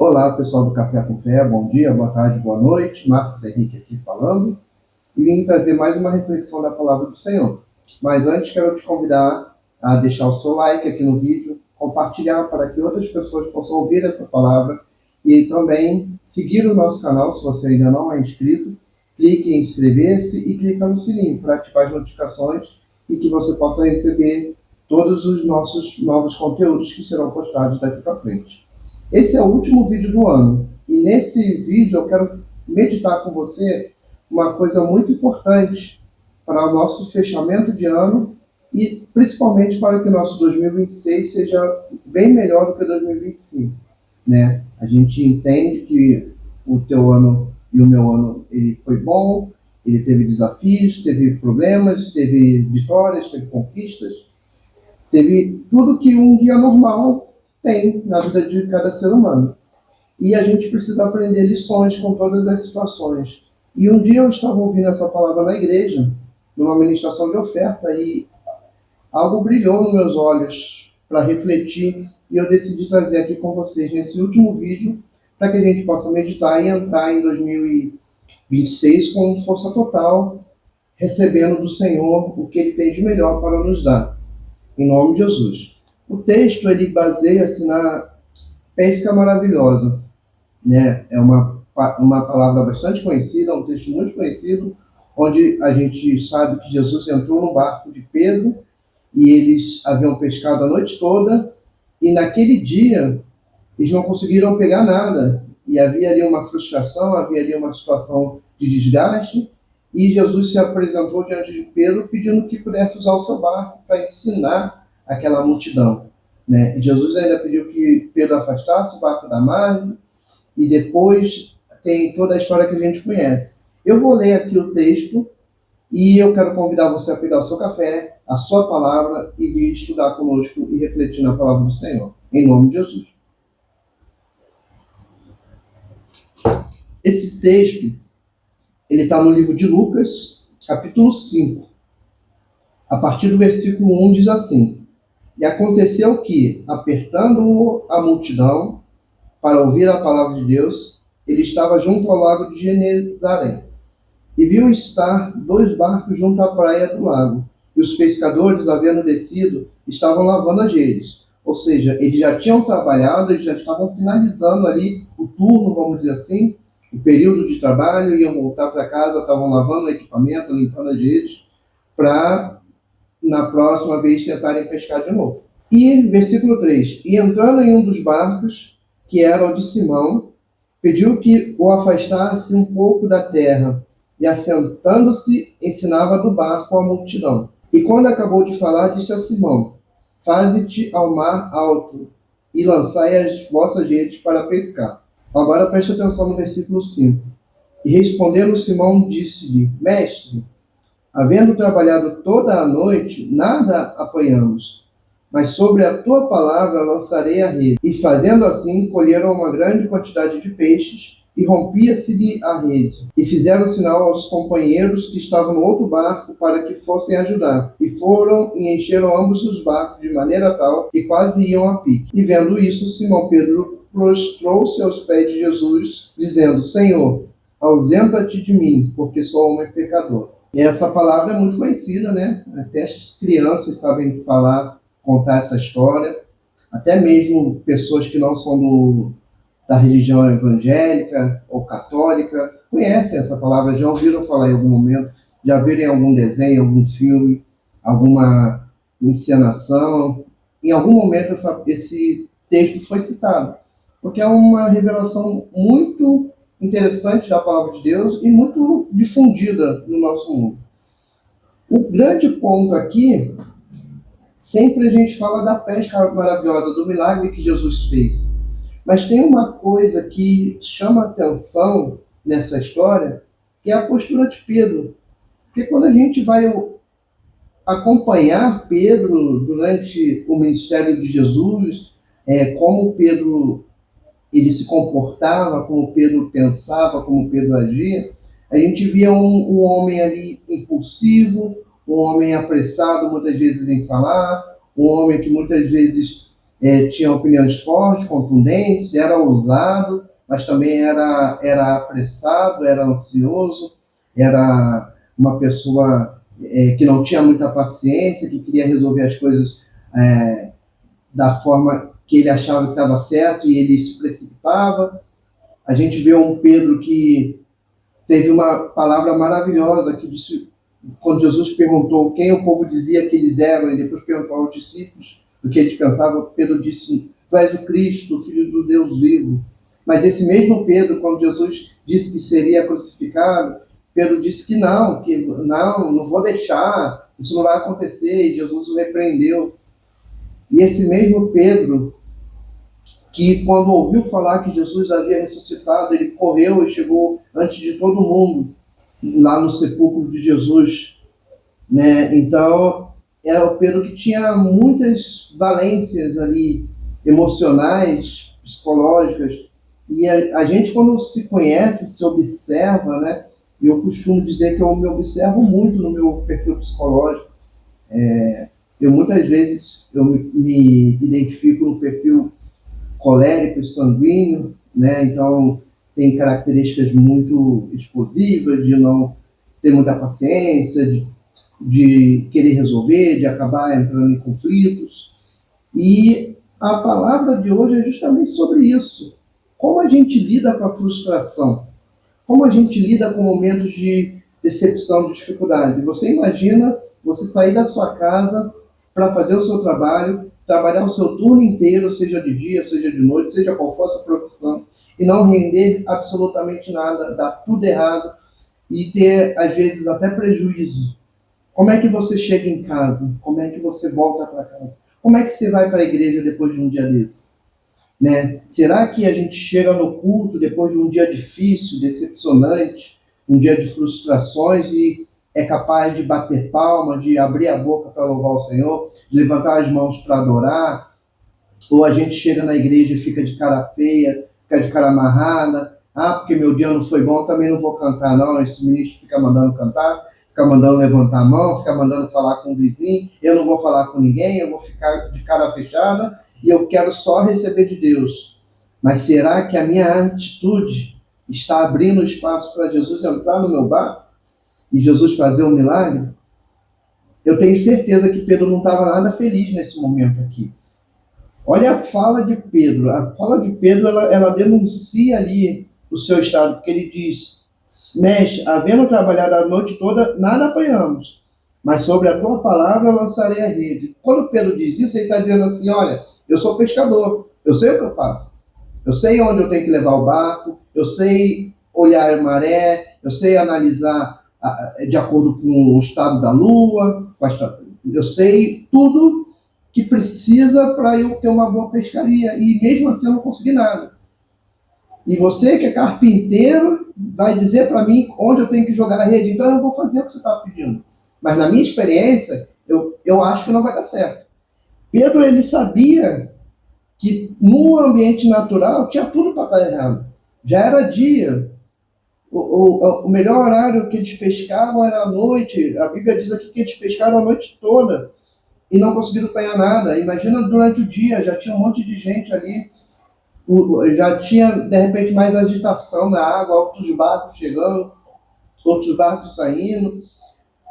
Olá, pessoal do Café com Fé, bom dia, boa tarde, boa noite. Marcos Henrique aqui falando e vim trazer mais uma reflexão da palavra do Senhor. Mas antes, quero te convidar a deixar o seu like aqui no vídeo, compartilhar para que outras pessoas possam ouvir essa palavra e também seguir o nosso canal, se você ainda não é inscrito. Clique em inscrever-se e clique no sininho para ativar as notificações e que você possa receber todos os nossos novos conteúdos que serão postados daqui para frente. Esse é o último vídeo do ano e nesse vídeo eu quero meditar com você uma coisa muito importante para o nosso fechamento de ano e principalmente para que o nosso 2026 seja bem melhor do que 2025, né? A gente entende que o teu ano e o meu ano ele foi bom, ele teve desafios, teve problemas, teve vitórias, teve conquistas, teve tudo que um dia normal tem na vida de cada ser humano. E a gente precisa aprender lições com todas as situações. E um dia eu estava ouvindo essa palavra na igreja, numa ministração de oferta, e algo brilhou nos meus olhos para refletir, e eu decidi trazer aqui com vocês nesse último vídeo, para que a gente possa meditar e entrar em 2026 com força total, recebendo do Senhor o que Ele tem de melhor para nos dar. Em nome de Jesus. O texto ele baseia-se na pesca maravilhosa, né? É uma palavra bastante conhecida, um texto muito conhecido, onde a gente sabe que Jesus entrou no barco de Pedro e eles haviam pescado a noite toda e naquele dia eles não conseguiram pegar nada e havia ali uma frustração, havia ali uma situação de desgaste e Jesus se apresentou diante de Pedro pedindo que pudesse usar o seu barco para ensinar aquela multidão, né? E Jesus ainda pediu que Pedro afastasse o barco da margem e depois tem toda a história que a gente conhece. Eu vou ler aqui o texto e eu quero convidar você a pegar o seu café, a sua palavra e vir estudar conosco e refletir na palavra do Senhor. Em nome de Jesus. Esse texto ele está no livro de Lucas, capítulo 5. A partir do versículo 1 diz assim: E aconteceu que, apertando a multidão para ouvir a palavra de Deus, ele estava junto ao lago de Genezaré. E viu estar 2 barcos junto à praia do lago. E os pescadores, havendo descido, estavam lavando as redes. Ou seja, eles já tinham trabalhado, eles já estavam finalizando ali o turno, vamos dizer assim, o período de trabalho, iam voltar para casa, estavam lavando o equipamento, limpando as redes, para na próxima vez tentarem pescar de novo. E versículo 3: E entrando em um dos barcos, que era o de Simão, pediu que o afastasse um pouco da terra, e assentando-se, ensinava do barco à multidão. E quando acabou de falar, disse a Simão: Faze-te ao mar alto, e lançai as vossas redes para pescar. Agora preste atenção no versículo 5. E respondendo Simão, disse-lhe: Mestre, havendo trabalhado toda a noite, nada apanhamos, mas sobre a tua palavra lançarei a rede. E fazendo assim, colheram uma grande quantidade de peixes, e rompia-se-lhe a rede. E fizeram sinal aos companheiros que estavam no outro barco para que fossem ajudar. E foram e encheram ambos os barcos de maneira tal que quase iam a pique. E vendo isso, Simão Pedro prostrou-se aos pés de Jesus, dizendo: Senhor, ausenta-te de mim, porque sou homem pecador. E essa palavra é muito conhecida, né? Até as crianças sabem falar, contar essa história. Até mesmo pessoas que não são da religião evangélica ou católica conhecem essa palavra, já ouviram falar em algum momento, já viram em algum desenho, algum filme, alguma encenação. Em algum momento esse texto foi citado, porque é uma revelação muito interessante da palavra de Deus e muito difundida no nosso mundo. O grande ponto aqui, sempre a gente fala da pesca maravilhosa, do milagre que Jesus fez. Mas tem uma coisa que chama atenção nessa história, que é a postura de Pedro. Porque quando a gente vai acompanhar Pedro durante o ministério de Jesus, como Pedro ele se comportava, como Pedro pensava, como Pedro agia, a gente via um homem ali impulsivo, um homem apressado muitas vezes em falar, um homem que muitas vezes tinha opiniões fortes, contundentes, era ousado, mas também era apressado, era ansioso, era uma pessoa que não tinha muita paciência, que queria resolver as coisas da forma que ele achava que estava certo e ele se precipitava. A gente vê um Pedro que teve uma palavra maravilhosa que disse, quando Jesus perguntou quem o povo dizia que eles eram, e depois perguntou aos discípulos o que eles pensavam, Pedro disse: tu és o Cristo, o Filho do Deus vivo. Mas esse mesmo Pedro, quando Jesus disse que seria crucificado, Pedro disse que não vou deixar, isso não vai acontecer, e Jesus o repreendeu. E esse mesmo Pedro, que quando ouviu falar que Jesus havia ressuscitado, ele correu e chegou antes de todo mundo lá no sepulcro de Jesus, né? Então, era o Pedro que tinha muitas valências ali, emocionais, psicológicas, e a gente, quando se conhece, se observa, né? Eu costumo dizer que eu me observo muito no meu perfil psicológico. Eu muitas vezes me identifico no perfil colérico e sanguíneo, né? Então tem características muito explosivas, de não ter muita paciência, de querer resolver, de acabar entrando em conflitos. E a palavra de hoje é justamente sobre isso. Como a gente lida com a frustração? Como a gente lida com momentos de decepção, de dificuldade? Você imagina você sair da sua casa para fazer o seu trabalho, trabalhar o seu turno inteiro, seja de dia, seja de noite, seja qual for a sua profissão, e não render absolutamente nada, dar tudo errado e ter, às vezes, até prejuízo. Como é que você chega em casa? Como é que você volta para casa? Como é que você vai para a igreja depois de um dia desse? Né? Será que a gente chega no culto depois de um dia difícil, decepcionante, um dia de frustrações e é capaz de bater palma, de abrir a boca para louvar o Senhor, de levantar as mãos para adorar? Ou a gente chega na igreja e fica de cara feia, fica de cara amarrada, porque meu dia não foi bom, também não vou cantar não, esse ministro fica mandando cantar, fica mandando levantar a mão, fica mandando falar com o vizinho, eu não vou falar com ninguém, eu vou ficar de cara fechada e eu quero só receber de Deus. Mas será que a minha atitude está abrindo espaço para Jesus entrar no meu barco e Jesus fazer um milagre? Eu tenho certeza que Pedro não estava nada feliz nesse momento aqui. Olha a fala de Pedro. A fala de Pedro, ela denuncia ali o seu estado, porque ele diz: mestre, havendo trabalhado a noite toda, nada apanhamos, mas sobre a tua palavra lançarei a rede. Quando Pedro diz isso, ele está dizendo assim: olha, eu sou pescador, eu sei o que eu faço, eu sei onde eu tenho que levar o barco, eu sei olhar a maré, eu sei analisar de acordo com o estado da lua, eu sei tudo que precisa para eu ter uma boa pescaria, e mesmo assim eu não consegui nada. E você que é carpinteiro vai dizer para mim onde eu tenho que jogar a rede, então eu vou fazer o que você está pedindo. Mas na minha experiência, eu acho que não vai dar certo. Pedro, ele sabia que no ambiente natural tinha tudo para estar errado. Já era dia. O melhor horário que eles pescavam era à noite. A Bíblia diz aqui que eles pescaram a noite toda e não conseguiram apanhar nada. Imagina durante o dia, já tinha um monte de gente ali, já tinha de repente mais agitação na água, outros barcos chegando, outros barcos saindo,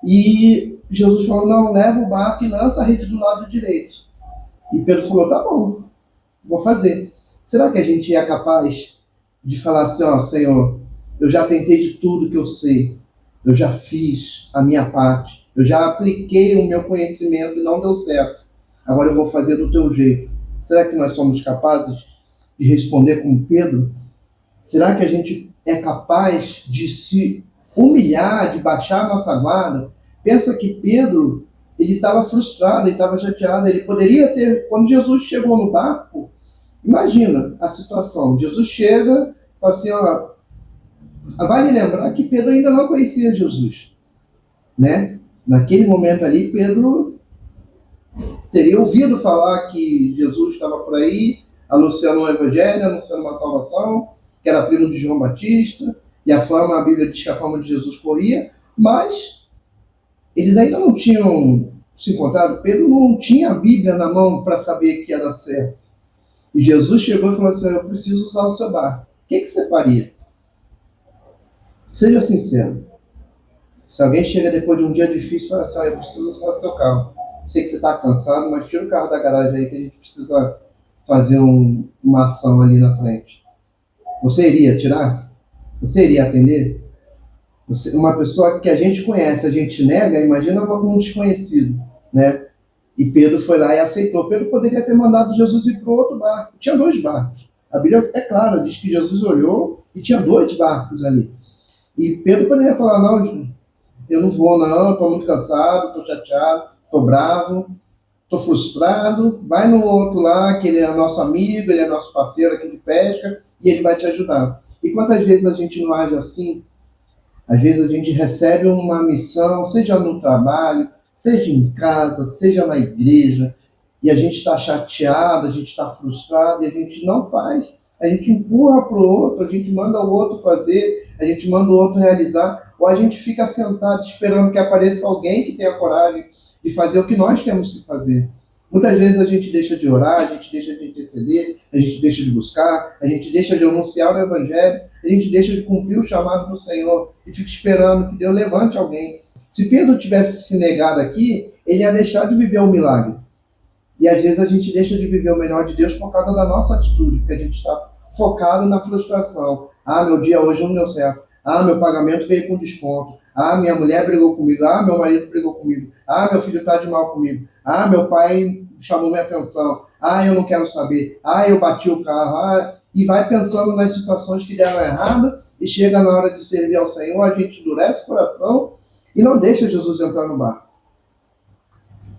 e Jesus falou: não, leva o barco e lança a rede do lado direito. E Pedro falou: tá bom, vou fazer. Será que a gente é capaz de falar assim: ó, Senhor, eu já tentei de tudo que eu sei, eu já fiz a minha parte, eu já apliquei o meu conhecimento e não deu certo, agora eu vou fazer do teu jeito? Será que nós somos capazes de responder como Pedro? Será que a gente é capaz de se humilhar, de baixar a nossa guarda? Pensa que Pedro, ele estava frustrado, ele estava chateado, ele poderia ter, quando Jesus chegou no barco, imagina a situação, Jesus chega e fala assim: ó, vale lembrar que Pedro ainda não conhecia Jesus, né? Naquele momento ali, Pedro teria ouvido falar que Jesus estava por aí, anunciando um evangelho, anunciando uma salvação, que era primo de João Batista, e a Bíblia diz que a fama de Jesus corria, mas eles ainda não tinham se encontrado, Pedro não tinha a Bíblia na mão para saber que ia dar certo. E Jesus chegou e falou assim: eu preciso usar o seu barco. O que você faria? Seja sincero. Se alguém chega depois de um dia difícil e fala assim: eu preciso usar o seu carro. Sei que você está cansado, mas tira o carro da garagem aí que a gente precisa fazer uma ação ali na frente. Você iria tirar? Você iria atender? Uma pessoa que a gente conhece, a gente nega, imagina um desconhecido, né? E Pedro foi lá e aceitou. Pedro poderia ter mandado Jesus ir para outro barco. Tinha 2 barcos. A Bíblia é clara, diz que Jesus olhou e tinha 2 barcos ali. E Pedro poderia falar: não, eu não vou não, estou muito cansado, estou chateado, estou bravo, estou frustrado. Vai no outro lá, que ele é nosso amigo, ele é nosso parceiro aqui de pesca, e ele vai te ajudar. E quantas vezes a gente não age assim? Às vezes a gente recebe uma missão, seja no trabalho, seja em casa, seja na igreja, e a gente está chateado, a gente está frustrado, e a gente não faz. A gente empurra para o outro, a gente manda o outro fazer, a gente manda o outro realizar, ou a gente fica sentado esperando que apareça alguém que tenha coragem de fazer o que nós temos que fazer. Muitas vezes a gente deixa de orar, a gente deixa de interceder, a gente deixa de buscar, a gente deixa de anunciar o Evangelho, a gente deixa de cumprir o chamado do Senhor e fica esperando que Deus levante alguém. Se Pedro tivesse se negado aqui, ele ia deixar de viver o milagre. E às vezes a gente deixa de viver o melhor de Deus por causa da nossa atitude, porque a gente está focado na frustração. Ah, meu dia hoje não deu certo. Ah, meu pagamento veio com desconto. Ah, minha mulher brigou comigo. Ah, meu marido brigou comigo. Ah, meu filho está de mal comigo. Ah, meu pai chamou minha atenção. Ah, eu não quero saber. Ah, eu bati o carro. Ah, e vai pensando nas situações que deram errado e chega na hora de servir ao Senhor, a gente endurece o coração e não deixa Jesus entrar no barco.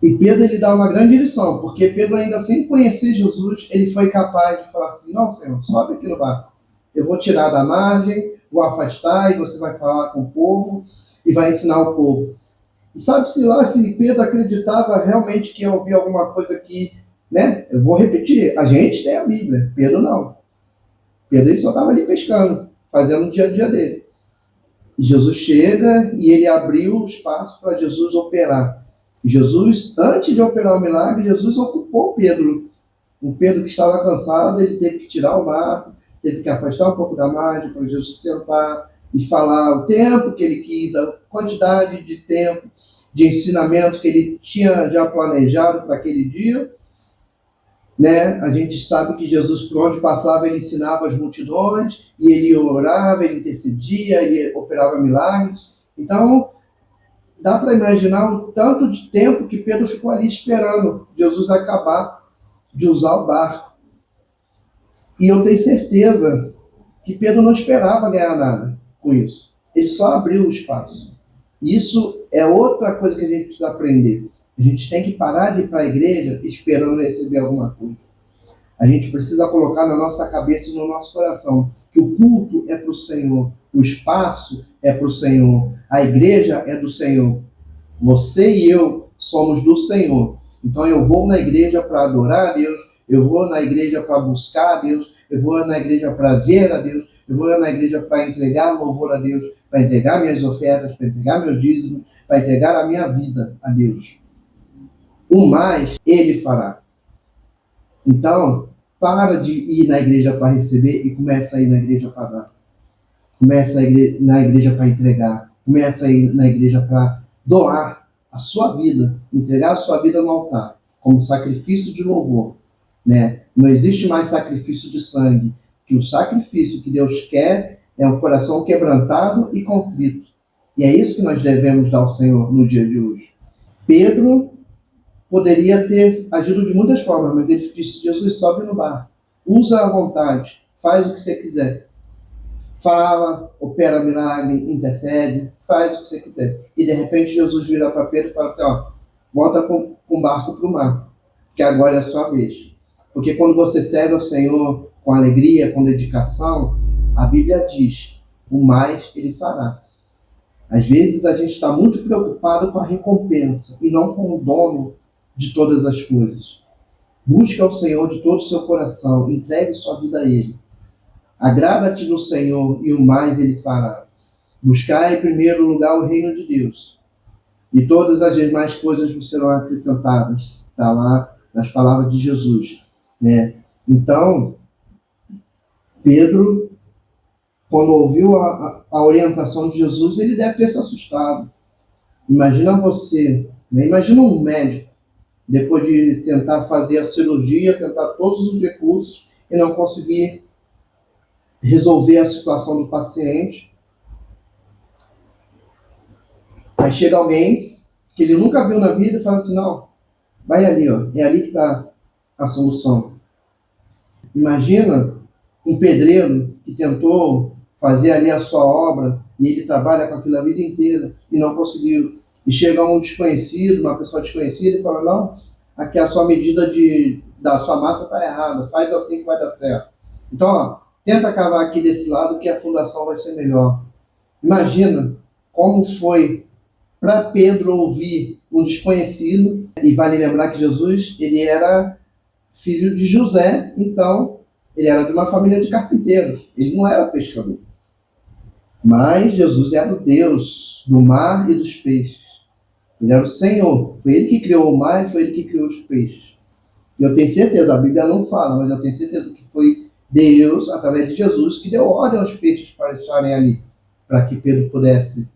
E Pedro, ele dá uma grande lição, porque Pedro, ainda sem conhecer Jesus, ele foi capaz de falar assim: não, Senhor, sobe aqui no barco. Eu vou tirar da margem, vou afastar, e você vai falar com o povo e vai ensinar o povo. E sabe-se lá se Pedro acreditava realmente que ia ouvir alguma coisa que, né? Eu vou repetir, a gente tem a Bíblia, Pedro não. Pedro, ele só estava ali pescando, fazendo o dia a dia dele. E Jesus chega e ele abriu o espaço para Jesus operar. Jesus, antes de operar o milagre, Jesus ocupou Pedro. O Pedro que estava cansado, ele teve que tirar o barco, teve que afastar um pouco da margem para Jesus sentar e falar o tempo que ele quis, a quantidade de tempo de ensinamento que ele tinha já planejado para aquele dia. Né? A gente sabe que Jesus, por onde passava, ele ensinava as multidões, e ele orava, ele intercedia, ele operava milagres. Então, dá para imaginar o tanto de tempo que Pedro ficou ali esperando Jesus acabar de usar o barco. E eu tenho certeza que Pedro não esperava ganhar nada com isso. Ele só abriu o espaço. Isso é outra coisa que a gente precisa aprender. A gente tem que parar de ir para a igreja esperando receber alguma coisa. A gente precisa colocar na nossa cabeça e no nosso coração que o culto é para o Senhor, o espaço é para o Senhor, a igreja é do Senhor. Você e eu somos do Senhor. Então eu vou na igreja para adorar a Deus, eu vou na igreja para buscar a Deus, eu vou na igreja para ver a Deus, eu vou na igreja para entregar louvor a Deus, para entregar minhas ofertas, para entregar meus dízimos, para entregar a minha vida a Deus. O mais Ele fará. Então, para de ir na igreja para receber e começa a ir na igreja para dar. Começa a ir na igreja para entregar. Começa a ir na igreja para doar a sua vida, entregar a sua vida no altar, como sacrifício de louvor. Né? Não existe mais sacrifício de sangue. Que o sacrifício que Deus quer é um coração quebrantado e contrito. E é isso que nós devemos dar ao Senhor no dia de hoje. Pedro poderia ter agido de muitas formas, mas ele disse: Jesus, sobe no barco, usa à vontade, faz o que você quiser. Fala, opera milagre, intercede, faz o que você quiser. E de repente Jesus vira para Pedro e fala assim: ó, volta com o barco para o mar, que agora é a sua vez. Porque quando você serve ao Senhor com alegria, com dedicação, a Bíblia diz: o mais Ele fará. Às vezes a gente está muito preocupado com a recompensa e não com o dono de todas as coisas. Busque ao Senhor de todo o seu coração, entregue sua vida a Ele. Agrada-te no Senhor e o mais Ele fará. Buscai em primeiro lugar o reino de Deus. E todas as demais coisas vos serão acrescentadas. Está lá nas palavras de Jesus, né? Então, Pedro, quando ouviu a orientação de Jesus, ele deve ter se assustado. Imagina você, né? Imagina um médico, depois de tentar fazer a cirurgia, tentar todos os recursos e não conseguir resolver a situação do paciente. Aí chega alguém que ele nunca viu na vida e fala assim, não, vai ali, ó, é ali que está a solução. Imagina um pedreiro que tentou fazer ali a sua obra e ele trabalha com aquilo a vida inteira e não conseguiu. E chega um desconhecido, uma pessoa desconhecida e fala, não, aqui a sua medida da sua massa está errada, faz assim que vai dar certo. Então, ó, tenta cavar aqui desse lado que a fundação vai ser melhor. Imagina como foi para Pedro ouvir um desconhecido, e vale lembrar que Jesus, ele era filho de José, então ele era de uma família de carpinteiros, ele não era pescador. Mas Jesus era o Deus do mar e dos peixes. Ele era o Senhor, foi ele que criou o mar e foi ele que criou os peixes. E eu tenho certeza, a Bíblia não fala, mas eu tenho certeza que foi Deus, através de Jesus, que deu ordem aos peixes para estarem ali, para que Pedro pudesse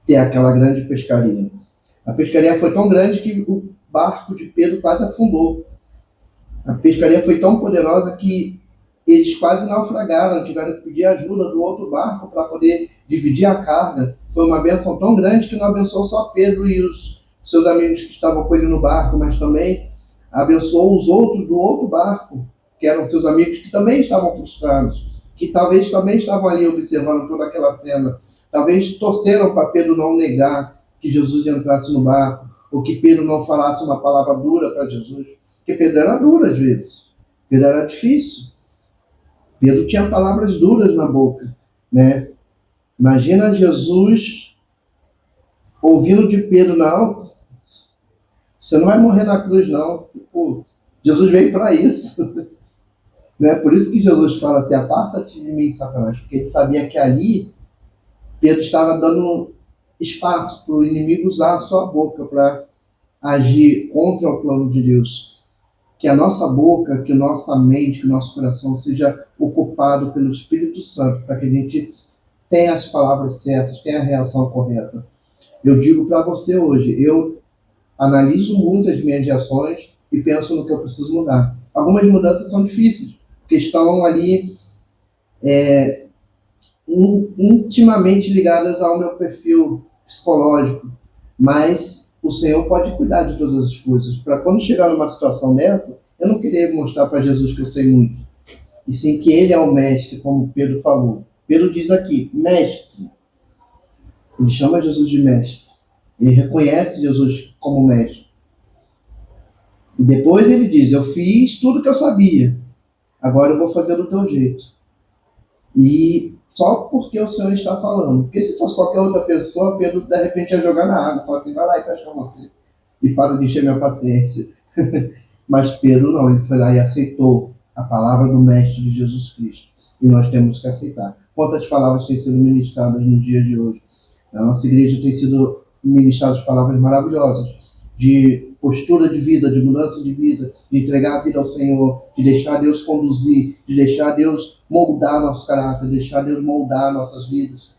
ter aquela grande pescaria. A pescaria foi tão grande que o barco de Pedro quase afundou. A pescaria foi tão poderosa que eles quase naufragaram, tiveram que pedir ajuda do outro barco para poder dividir a carga. Foi uma bênção tão grande que não abençoou só Pedro e os seus amigos que estavam com ele no barco, mas também abençoou os outros do outro barco, que eram seus amigos que também estavam frustrados, que talvez também estavam ali observando toda aquela cena. Talvez torceram para Pedro não negar que Jesus entrasse no barco, ou que Pedro não falasse uma palavra dura para Jesus, porque Pedro era duro às vezes, Pedro era difícil, Pedro tinha palavras duras na boca, né? Imagina Jesus ouvindo de Pedro, não, você não vai morrer na cruz não, tipo, Jesus veio para isso, né? Por isso que Jesus fala assim, aparta-te de mim, Satanás, porque ele sabia que ali Pedro estava dando espaço para o inimigo usar a sua boca para agir contra o plano de Deus. Que a nossa boca, que a nossa mente, que o nosso coração seja ocupado pelo Espírito Santo, para que a gente tenha as palavras certas, tenha a reação correta. Eu digo para você hoje, eu analiso muito as minhas reações e penso no que eu preciso mudar. Algumas mudanças são difíceis, porque estão ali intimamente ligadas ao meu perfil psicológico, mas o Senhor pode cuidar de todas as coisas, para quando chegar numa situação dessa, eu não querer mostrar para Jesus que eu sei muito, e sim que Ele é o mestre, como Pedro falou. Pedro diz aqui, mestre, ele chama Jesus de mestre, ele reconhece Jesus como mestre, e depois ele diz, eu fiz tudo que eu sabia, agora eu vou fazer do teu jeito, e só porque o Senhor está falando. Porque se fosse qualquer outra pessoa, Pedro de repente ia jogar na água, falar assim, vai lá e pesca você. E para de encher minha paciência. Mas Pedro não, ele foi lá e aceitou a palavra do Mestre de Jesus Cristo. E nós temos que aceitar. Quantas palavras têm sido ministradas no dia de hoje? Na nossa igreja tem sido ministradas palavras maravilhosas, de postura de vida, de mudança de vida, de entregar a vida ao Senhor, de deixar Deus conduzir, de deixar Deus moldar nosso caráter, de deixar Deus moldar nossas vidas.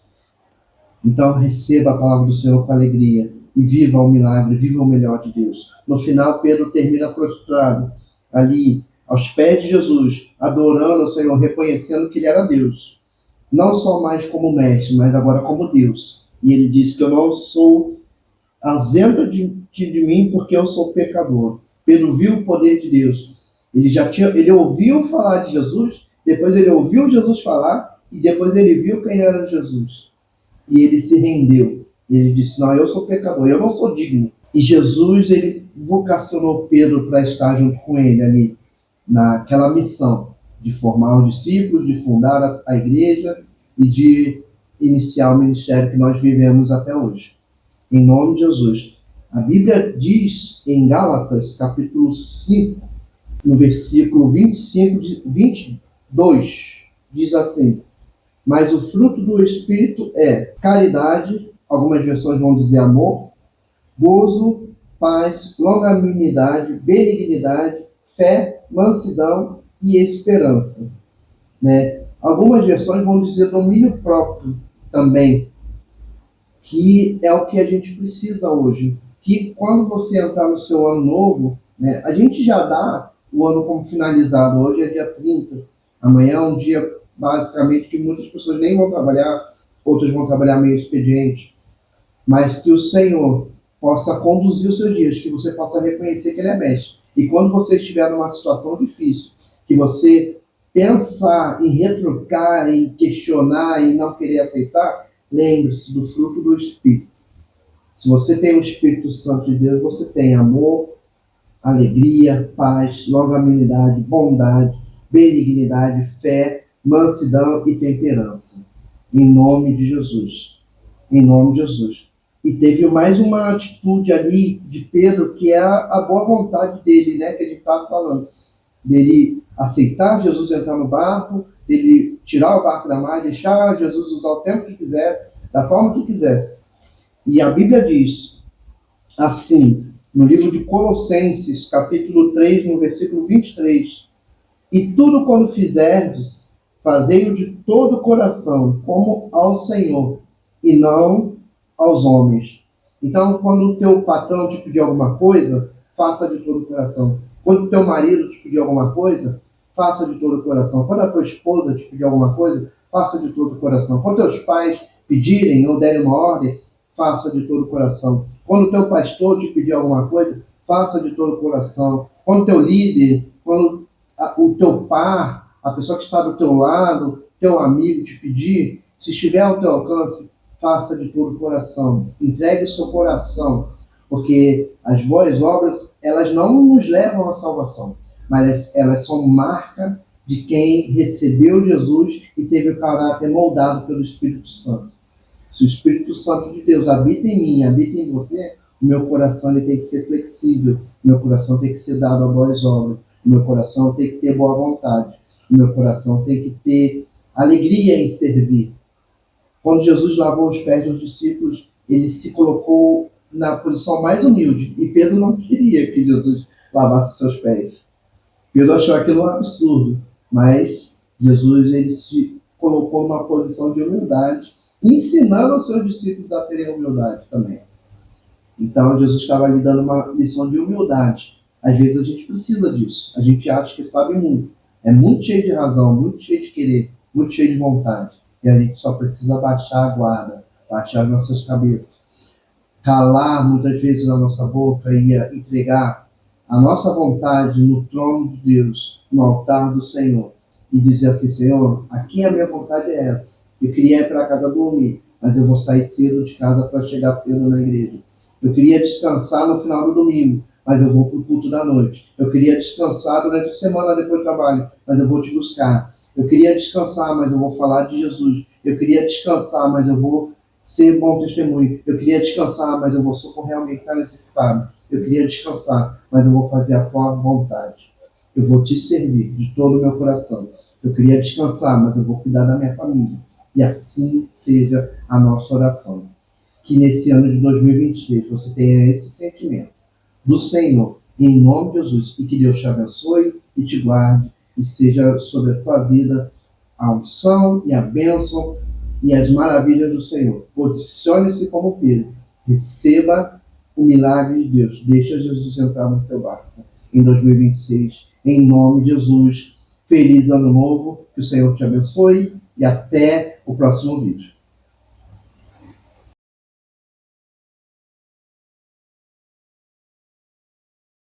Então receba a palavra do Senhor com alegria e viva o milagre, viva o melhor de Deus. No final, Pedro termina prostrado ali aos pés de Jesus, adorando ao Senhor, reconhecendo que Ele era Deus. Não só mais como mestre, mas agora como Deus. E ele disse que eu não sou ausenta de mim porque eu sou pecador. Pedro viu o poder de Deus. Ele ouviu falar de Jesus, depois ele ouviu Jesus falar e depois ele viu quem era Jesus. E ele se rendeu. Ele disse, não, eu sou pecador, eu não sou digno. E Jesus, ele vocacionou Pedro para estar junto com ele ali, naquela missão de formar os discípulos, de fundar a igreja e de iniciar o ministério que nós vivemos até hoje. Em nome de Jesus. A Bíblia diz em Gálatas, capítulo 5, no versículo 22, diz assim, mas o fruto do Espírito é caridade, algumas versões vão dizer amor, gozo, paz, longanimidade, benignidade, fé, mansidão e esperança. Né? Algumas versões vão dizer domínio próprio também, que é o que a gente precisa hoje. Que quando você entrar no seu ano novo, né, a gente já dá o ano como finalizado. Hoje é dia 30. Amanhã é um dia, basicamente, que muitas pessoas nem vão trabalhar, outras vão trabalhar meio expediente. Mas que o Senhor possa conduzir os seus dias, que você possa reconhecer que Ele é mestre. E quando você estiver numa situação difícil, que você pensar em retrucar, em questionar, em não querer aceitar, lembre-se do fruto do Espírito. Se você tem o Espírito Santo de Deus, você tem amor, alegria, paz, longanimidade, bondade, benignidade, fé, mansidão e temperança. Em nome de Jesus. Em nome de Jesus. E teve mais uma atitude ali de Pedro, que é a boa vontade dele, né? Que a gente estava falando. Dele aceitar Jesus entrar no barco, dele tirar o barco da mar, deixar Jesus usar o tempo que quisesse, da forma que quisesse. E a Bíblia diz assim, no livro de Colossenses, capítulo 3, no versículo 23, e tudo quando fizerdes, fazei-o de todo o coração, como ao Senhor, e não aos homens. Então, quando o teu patrão te pedir alguma coisa, faça de todo o coração. Quando o teu marido te pedir alguma coisa, faça de todo o coração. Quando a tua esposa te pedir alguma coisa, faça de todo o coração. Quando teus pais pedirem ou derem uma ordem, faça de todo o coração. Quando o teu pastor te pedir alguma coisa, faça de todo o coração. Quando o teu líder, quando o teu par, a pessoa que está do teu lado, teu amigo te pedir, se estiver ao teu alcance, faça de todo o coração. Entregue o seu coração, porque as boas obras, elas não nos levam à salvação, mas elas são marca de quem recebeu Jesus e teve o caráter moldado pelo Espírito Santo. Se o Espírito Santo de Deus habita em mim, habita em você, o meu coração ele tem que ser flexível, o meu coração tem que ser dado a boas obras, o meu coração tem que ter boa vontade, o meu coração tem que ter alegria em servir. Quando Jesus lavou os pés dos discípulos, ele se colocou na posição mais humilde. E Pedro não queria que Jesus lavasse seus pés. Pedro achou aquilo um absurdo. Mas Jesus ele se colocou numa posição de humildade, ensinando aos seus discípulos a terem humildade também. Então Jesus estava lhe dando uma lição de humildade. Às vezes a gente precisa disso. A gente acha que sabe muito. É muito cheio de razão, muito cheio de querer, muito cheio de vontade. E a gente só precisa baixar a guarda, baixar as nossas cabeças. Calar muitas vezes a nossa boca e entregar a nossa vontade no trono de Deus, no altar do Senhor. E dizer assim, Senhor, aqui a minha vontade é essa. Eu queria ir para casa dormir, mas eu vou sair cedo de casa para chegar cedo na igreja. Eu queria descansar no final do domingo, mas eu vou para o culto da noite. Eu queria descansar durante a semana depois do trabalho, mas eu vou te buscar. Eu queria descansar, mas eu vou falar de Jesus. Eu queria descansar, mas eu vou ser bom testemunho. Eu queria descansar, mas eu vou socorrer alguém que está necessitado. Eu queria descansar, mas eu vou fazer a tua vontade. Eu vou te servir de todo o meu coração. Eu queria descansar, mas eu vou cuidar da minha família. E assim seja a nossa oração. Que nesse ano de 2023 você tenha esse sentimento do Senhor, em nome de Jesus, e que Deus te abençoe e te guarde, e seja sobre a tua vida a unção e a bênção e as maravilhas do Senhor. Posicione-se como Pedro, receba o milagre de Deus, deixa Jesus entrar no teu barco em 2026, em nome de Jesus. Feliz ano novo, que o Senhor te abençoe e até o próximo vídeo.